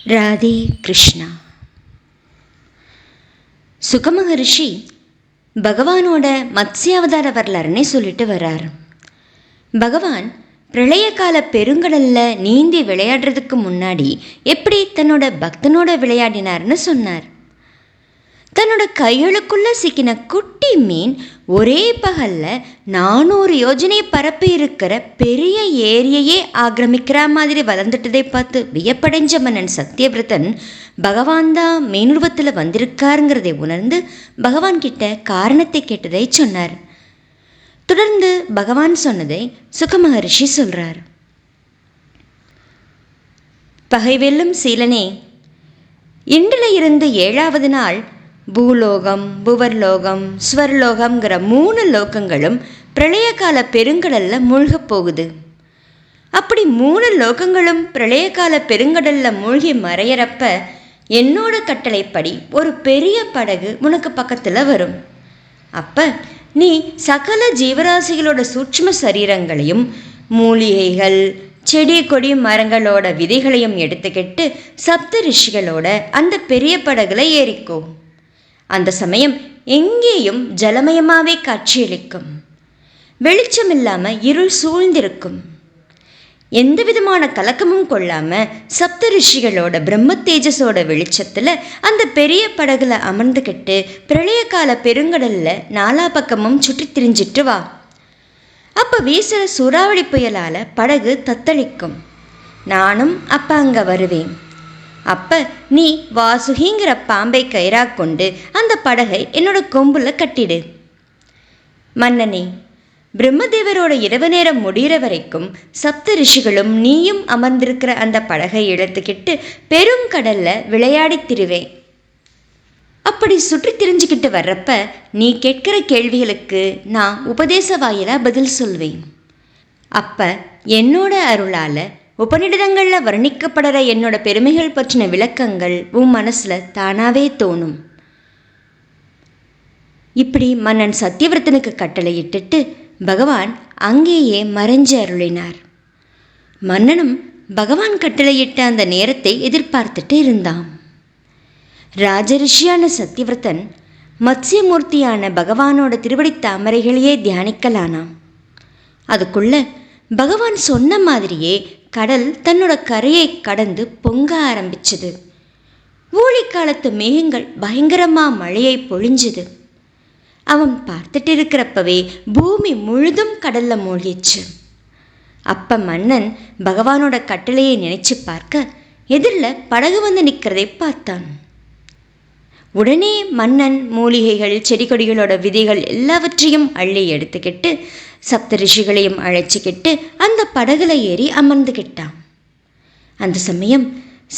ராதே கிருஷ்ணா. சுகமகரிஷி பகவானோட மத்ஸ்யாவதார வரலாறுன்னே சொல்லிட்டு வர்றார். பகவான் பிரளய கால பெருங்கடல்ல நீந்தி விளையாடுறதுக்கு முன்னாடி எப்படி தன்னோட பக்தனோட விளையாடினார்னு சொன்னார். தன்னோட கைகளுக்குள்ள சிக்கின குட்டி மீன் ஒரே பகல்ல 400 யோஜனை பரப்பி இருக்கிற பெரிய ஏரியையே ஆக்கிரமிக்கிற மாதிரி வளர்ந்துட்டதை பார்த்து வியப்படைஞ்ச மன்னன் சத்தியவிரதன் பகவான் தான் மீனுருவத்தில் வந்திருக்காருங்கிறதை உணர்ந்து பகவான் கிட்ட காரணத்தை கேட்டதை சொன்னார். தொடர்ந்து பகவான் சொன்னதை சுகமகரிஷி சொல்றார். பகைவெல்லும் சீலனே, இன்றில இருந்து 7வது நாள் பூலோகம், புவர்லோகம், ஸ்வர்லோகம்ங்கிற 3 லோகங்களும் பிரளயகால பெருங்கடல்ல மூழ்கப் போகுது. அப்படி 3 லோகங்களும் பிரளயகால பெருங்கடல்ல மூழ்கி மறையறப்ப என்னோட கட்டளைப்படி ஒரு பெரிய படகு உனக்கு பக்கத்தில் வரும். அப்ப நீ சகல ஜீவராசிகளோட சூட்சும சரீரங்களையும் மூலிகைகள், செடி கொடி மரங்களோட விதைகளையும் எடுத்துக்கிட்டு சப்த ரிஷிகளோட அந்த பெரிய படகுல ஏறிக்கோ. அந்த சமயம் எங்கேயும் ஜலமயமாவே காட்சியளிக்கும். வெளிச்சம் இல்லாம இருள் சூழ்ந்திருக்கும். எந்த விதமான கலக்கமும் கொள்ளாம சப்த ரிஷிகளோட பிரம்ம தேஜஸோட வெளிச்சத்துல அந்த பெரிய படகுல அமர்ந்துக்கிட்டு பிரளய கால பெருங்கடல்ல 4 பக்கமும் சுற்றி திரிஞ்சிட்டு வா. அப்ப வீசுற சூறாவளி புயலால படகு தத்தளிக்கும். நானும் அப்ப அங்க வருவேன். அப்ப நீ வாசுகிங்கிற பாம்பை கயிறா கொண்டு அந்த படகை என்னோட கொம்புல கட்டிடு. மன்னனே, பிரம்மதேவரோட இரவு நேரம் முடிகிற வரைக்கும் சப்த ரிஷிகளும் நீயும் அமர்ந்திருக்கிற அந்த படகை இழுத்துக்கிட்டு பெருங்கடல்ல விளையாடி திரிவேன். அப்படி சுற்றி திரிஞ்சுக்கிட்டு வர்றப்ப நீ கேட்கிற கேள்விகளுக்கு நான் உபதேச வாயிலா பதில் சொல்வேன். அப்ப என்னோட அருளால உபநிடதங்களில் வர்ணிக்கப்படுற என்னோட பெருமைகள் பற்றின விளக்கங்கள் உன் மனசுல தானாவே தோணும். இப்படி மன்னன் சத்தியவிரதனுக்கு கட்டளையிட்டுட்டு பகவான் அங்கேயே மறைஞ்சு அருளினார். மன்னனும் பகவான் கட்டளையிட்ட அந்த நேரத்தை எதிர்பார்த்துட்டு இருந்தான். ராஜரிஷியான சத்தியவிரதன் மத்ஸ்யமூர்த்தியான பகவானோட திருவடி தாமரைகளையே தியானிக்கலானாம். அதுக்குள்ள பகவான் சொன்ன மாதிரியே கடல் தன்னோட கரையை கடந்து பொங்க ஆரம்பிச்சது. ஊழிக்காலத்து மேகங்கள் பயங்கரமா மழையை பொழிஞ்சுது. அவன் பார்த்துட்டு இருக்கிறப்பவே பூமி முழுதும் கடல்ல மூழ்கிச்சு. அப்ப மன்னன் பகவானோட கட்டளையை நினைச்சு பார்க்க எதிரில் படகு வந்து நிற்கிறதை பார்த்தான். உடனே மன்னன் மூலிகைகள், செடி கொடிகளோட விதைகள் எல்லாவற்றையும் அள்ளி எடுத்துக்கிட்டு சப்த ரிஷிகளையும் அழைச்சிக்கிட்டு அந்த படகுல ஏறி அமர்ந்துக்கிட்டான். அந்த சமயம்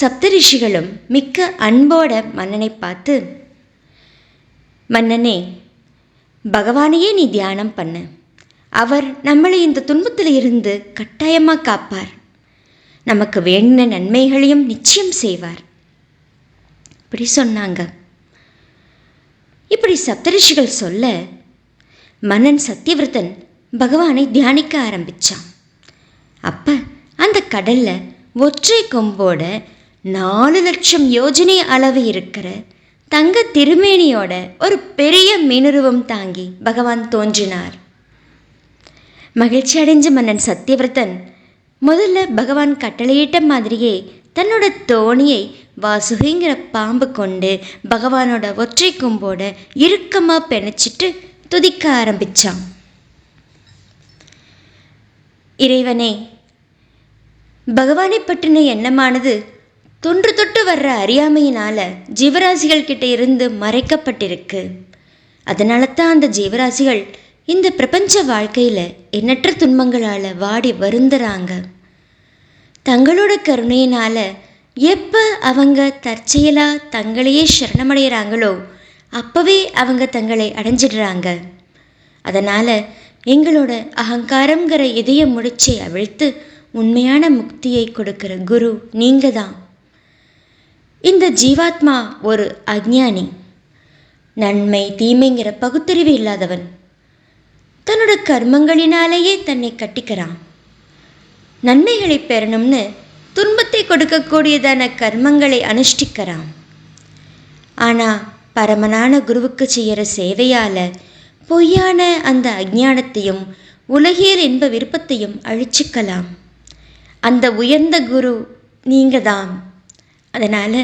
சப்த ரிஷிகளும் மிக்க அன்போட மன்னனை பார்த்து, மன்னனே, பகவானையே நீ தியானம் பண்ணு. அவர் நம்மளை இந்த துன்பத்தில் இருந்து கட்டாயமாக காப்பார். நமக்கு வேண்டின நன்மைகளையும் நிச்சயம் செய்வார். இப்படி சொன்னாங்க. இப்படி சப்தரிஷிகள் சொல்ல மன்னன் சத்தியவிரதன் பகவானை தியானிக்க ஆரம்பிச்சான். அப்ப அந்த கடல்ல ஒற்றை கொம்போட 4 லட்சம் யோஜனை அளவு இருக்கிற தங்க திருமேனியோட ஒரு பெரிய மீனுருவம் தாங்கி பகவான் தோன்றினார். மகிழ்ச்சி அடைஞ்ச மன்னன் சத்தியவிரதன் முதல்ல பகவான் கட்டளையிட்ட மாதிரியே தன்னோட தோணியை வாசுகிங்கிற பாம்பு கொண்டு பகவானோட ஒற்றை கொம்போட இறுக்கமா பிணைச்சிட்டு துதிக்க ஆரம்பிச்சான். இறைவனே, பகவானை பற்றின எண்ணமானது தொன்று தொட்டு வர்ற அறியாமையினால ஜீவராசிகள் கிட்ட இருந்து மறைக்கப்பட்டிருக்கு. அதனால தான் அந்த ஜீவராசிகள் இந்த பிரபஞ்ச வாழ்க்கையில எண்ணற்ற துன்பங்களால வாடி வருந்துறாங்க. தங்களோட கருணையினால எப்ப அவங்க தற்செயலா தங்களையே சரணமடைகிறாங்களோ அப்பவே அவங்க தங்களை அடைஞ்சிடுறாங்க. அதனால எங்களோட அகங்காரங்கிற இதய முடிச்சை அவிழ்த்து உண்மையான முக்தியை கொடுக்கிற குரு நீங்க தான். இந்த ஜீவாத்மா ஒரு அஞ்ஞானி, நன்மை தீமைங்கிற பகுத்தறிவு இல்லாதவன். தன்னோட கர்மங்களினாலேயே தன்னை கட்டிக்கிறான். நன்மைகளை பெறணும்னு துன்பத்தை கொடுக்கக்கூடியதான கர்மங்களை அனுஷ்டிக்கிறான். ஆனால் பரமனான குருவுக்கு செய்கிற சேவையால் பொய்யான அந்த அஞ்ஞானத்தையும் உலகியல் என்ப விருப்பத்தையும் அழிச்சிக்கலாம். அந்த உயர்ந்த குரு நீங்கள் தான். அதனால்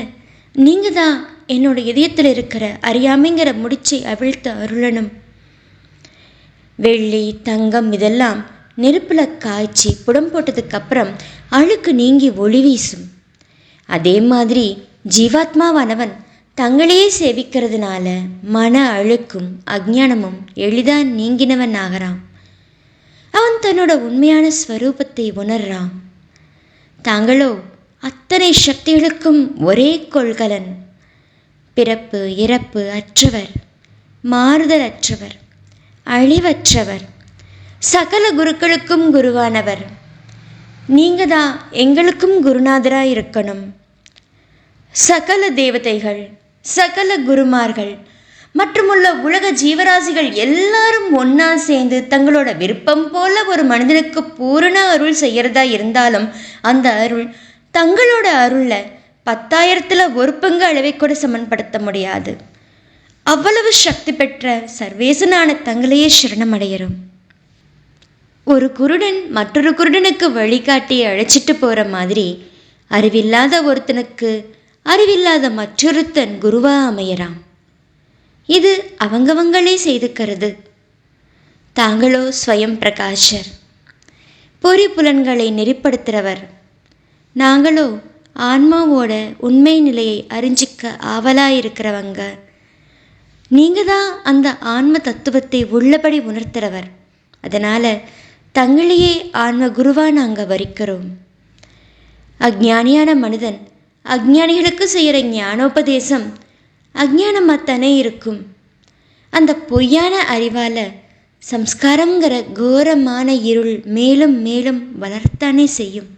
நீங்கள் தான் என்னோட இதயத்தில் இருக்கிற அறியாமைங்கிற முடிச்சை அவிழ்த்து அருளணும். வெள்ளி தங்கம் இதெல்லாம் நெருப்பில் காய்ச்சி புடம் போட்டதுக்கப்புறம் அழுக்கு நீங்கி ஒளி வீசும். அதே மாதிரி ஜீவாத்மாவானவன் தங்களையே சேவிக்கிறதுனால மன அழுக்கும் அஞ்ஞானமும் எளிதாக நீங்கினவன் ஆகிறான். அவன் தன்னோட உண்மையான ஸ்வரூபத்தை உணர்றான். தாங்களோ அத்தனை சக்திகளுக்கும் ஒரே கொள்கலன். பிறப்பு இறப்பு அற்றவர், மாறுதல் அற்றவர், அழிவற்றவர், சகல குருக்களுக்கும் குருவானவர். நீங்கள் தான் எங்களுக்கும் குருநாதராக இருக்கணும். சகல தேவதைகள், சகல குருமார்கள் மற்றுமுள்ள உலக ஜீவராசிகள் எல்லாரும் ஒன்றா சேர்ந்து தங்களோட விருப்பம் போல ஒரு மனிதனுக்கு பூரண அருள் செய்கிறதா இருந்தாலும் அந்த அருள் தங்களோட அருளில் 10,000ல் ஒரு பங்கு அளவை கூட சமன்படுத்த முடியாது. அவ்வளவு சக்தி பெற்ற சர்வேசனான தங்களையே சரணமடைகிறோம். ஒரு குருடன் மற்றொரு குருடனுக்கு வழிகாட்டி அழைச்சிட்டு போகிற மாதிரி அறிவில்லாத ஒருத்தனுக்கு அறிவில்லாத மற்றொருத்தன் குருவாக அமையறான். இது அவங்கவங்களே செய்துக்கிறது. தாங்களோ ஸ்வயம் பிரகாஷர், பொறி புலன்களை நெறிப்படுத்துகிறவர். நாங்களோ ஆன்மாவோட உண்மை நிலையை அறிஞ்சிக்க ஆவலாயிருக்கிறவங்க. நீங்கள் தான் அந்த ஆன்ம தத்துவத்தை உள்ளபடி உணர்த்துறவர். அதனால் தங்களையே ஆன்ம குருவாக நாங்கள் வரிக்கிறோம். அஞ்ஞானியான மனிதன் அஞ்ஞானிகளுக்கு செய்கிற ஞானோபதேசம் அஞ்ஞானமாகத்தானே இருக்கும். அந்த பொய்யான அறிவால் சம்ஸ்காரங்கிற கோரமான இருள் மேலும் மேலும் வளர்த்தானே செய்யும்.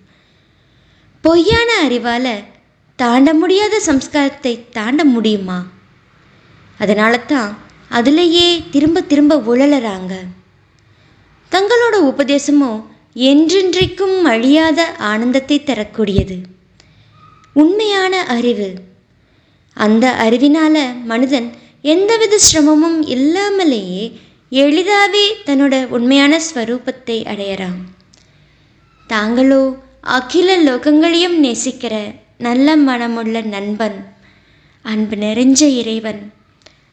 பொய்யான அறிவால் தாண்ட முடியாத சம்ஸ்காரத்தை தாண்ட முடியுமா? அதனால தான் அதிலேயே திரும்ப திரும்ப உழலறாங்க. தங்களோட உபதேசமோ என்றென்றைக்கும் அழியாத ஆனந்தத்தை தரக்கூடியது, உண்மையான அறிவு. அந்த அறிவினால் மனிதன் எந்தவித சிரமமும் இல்லாமலேயே எளிதாகவே தன்னோட உண்மையான ஸ்வரூபத்தை அடையறான். தாங்களோ அகில லோகங்களையும் நேசிக்கிற நல்ல மனமுள்ள நண்பன், அன்பு நிறைஞ்ச இறைவன்,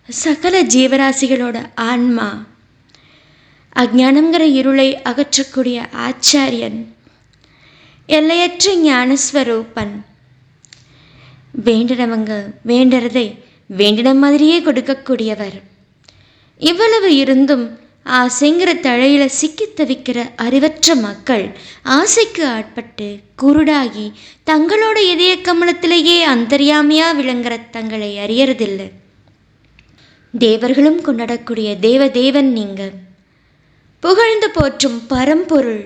சகல ஜீவராசிகளோட ஆன்மா, அஞ்ஞானங்கிற இருளை அகற்றக்கூடிய ஆச்சாரியன், எல்லையற்ற ஞானஸ்வரூபன். வேண்டினவங்க வேண்டுறதை வேண்டின மாதிரியே கொடுக்கக்கூடியவர். இவ்வளவு இருந்தும் ஆசைங்கிற தழையில சிக்கி தவிக்கிற அறிவற்ற மக்கள் ஆசைக்கு ஆட்பட்டு குருடாகி தங்களோட இதய கமலத்திலேயே அந்தர்யாமியா விளங்குற தங்களை அறியறதில்லை. தேவர்களும் கொண்டாடக்கூடிய தேவதேவன் நீங்க, புகழ்ந்து போற்றும் பரம்பொருள்.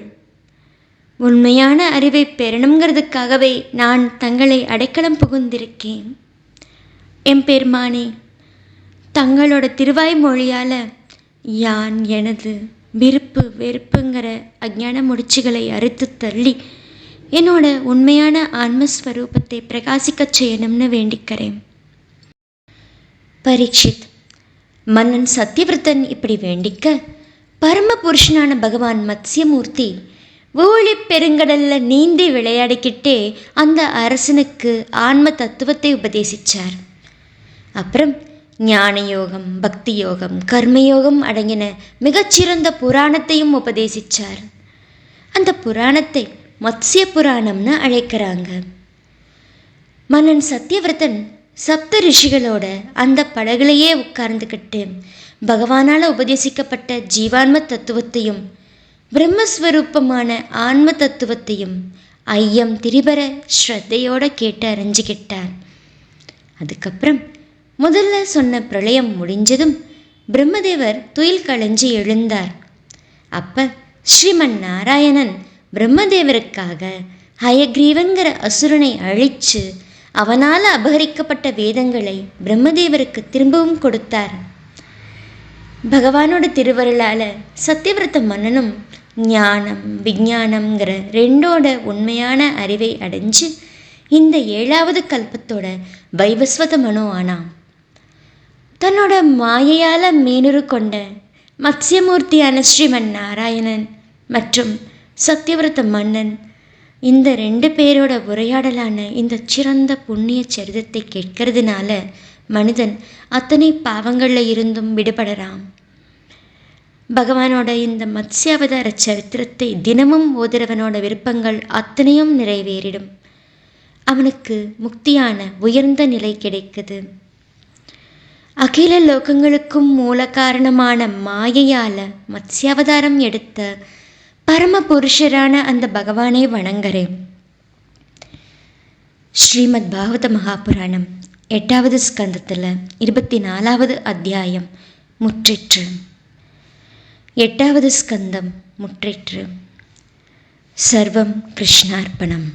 உண்மையான அறிவை பெறணுங்கிறதுக்காகவே நான் தங்களை அடைக்கலம் புகுந்திருக்கேன். எம்பெருமானே, தங்களோட திருவாய் மொழியால் யான் எனது விருப்பு வெறுப்புங்கிற அஞ்ஞான முடிச்சுகளை அறுத்து தள்ளி என்னோட உண்மையான ஆன்மஸ்வரூபத்தை பிரகாசிக்கச் செய்யணும்னு வேண்டிக்கிறேன். பரீட்சித், மன்னன் சத்தியவிரதன் இப்படி வேண்டிக்க பரம புருஷனான பகவான் மத்ஸ்யமூர்த்தி ஊழி பெருங்கடல்ல நீந்தி விளையாடிக்கிட்டே அந்த அரசனுக்கு ஆன்ம தத்துவத்தை உபதேசித்தார். அப்புறம் ஞான யோகம், பக்தி யோகம், கர்மயோகம் அடங்கின மிகச்சிறந்த புராணத்தையும் உபதேசித்தார். அந்த புராணத்தை மத்ஸ்ய புராணம்னு அழைக்கிறாங்க. மன்னன் சத்தியவிரதன் சப்த ரிஷிகளோட அந்த படகுலையே உட்கார்ந்துக்கிட்டு பகவானால் உபதேசிக்கப்பட்ட ஜீவான்ம தத்துவத்தையும் பிரம்மஸ்வரூபமான ஆன்ம தத்துவத்தையும் ஐயம் திரிபர ஸ்ரத்தையோடு கேட்டு அறிஞ்சிக்கிட்டார். அதுக்கப்புறம் முதல்ல சொன்ன பிரளயம் முடிஞ்சதும் பிரம்மதேவர் துயில் களைஞ்சி எழுந்தார். அப்போ ஸ்ரீமன் நாராயணன் பிரம்மதேவருக்காக ஹயக்ரீவன்கிற அசுரனை அழித்து அவனால் அபகரிக்கப்பட்ட வேதங்களை பிரம்மதேவருக்கு திரும்பவும் கொடுத்தார். பகவானோட திருவருளால் சத்தியவிரத மன்னனும் ஞானம் விஞ்ஞானம்ங்கிற ரெண்டோட உண்மையான அறிவை அடைஞ்சு இந்த 7வது கல்பத்தோட வைவஸ்வத மனு ஆனான். தன்னோட மாயையால் மேனுரு கொண்ட மத்ஸ்யமூர்த்தியான ஸ்ரீமன் நாராயணன் மற்றும் சத்தியவிரத மன்னன் இந்த 2 பேரோட உரையாடலான இந்த சிறந்த புண்ணிய சரிதத்தை கேட்கறதுனால மனிதன் அத்தனை பாவங்களில் இருந்தும் விடுபடறான். பகவானோட இந்த மத்ஸ்யாவதார சரித்திரத்தை தினமும் ஓதுறவனோட விருப்பங்கள் அத்தனையும் நிறைவேறிடும். அவனுக்கு முக்தியான உயர்ந்த நிலை கிடைக்குது. அகில லோகங்களுக்கும் மூல காரணமான மாயையால் மத்ஸ்யாவதாரம் எடுத்த பரம புருஷரான அந்த பகவானை வணங்குறேன். ஸ்ரீமத் பாகவத மகாபுராணம் 8வது ஸ்கந்தத்தில் 24வது அத்தியாயம் முற்றிற்று. 8வது ஸ்கந்தம் முற்றிற்று. சர்வம் கிருஷ்ணார்ப்பணம்.